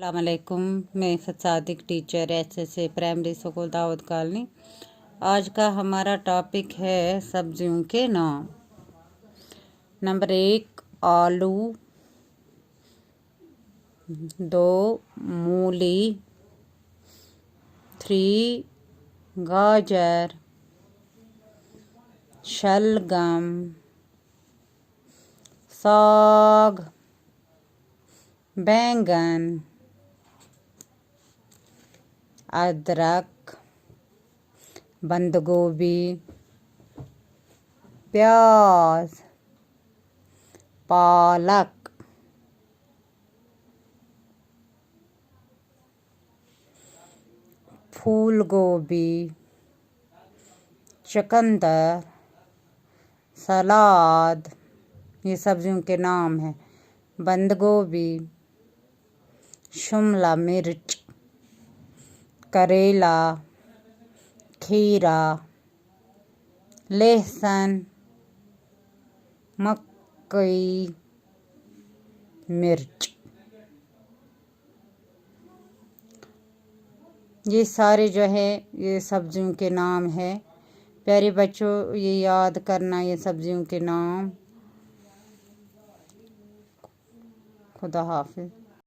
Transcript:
अस्सलामुअलैकुम। मैं Sadiq teacher SSA primary school Daud colony. आज का हमारा टॉपिक है सब्जियों के नाम। नंबर 1 आलू, 2 मूली, 3 गाजर, शलगम, साग, बैंगन, अदरक, बंद गोभी, प्याज, पालक, फूल गोभी, चुकंदर, सलाद, ये सब्जियों के नाम हैं। बंद गोभी, शिमला मिर्च, करेला, खीरा, लहसुन, मकई, मिर्च। ये सारे जो है ये सब्जियों के नाम है। प्यारे बच्चों, ये याद करना ये सब्जियों के नाम। खुदा हाफिज।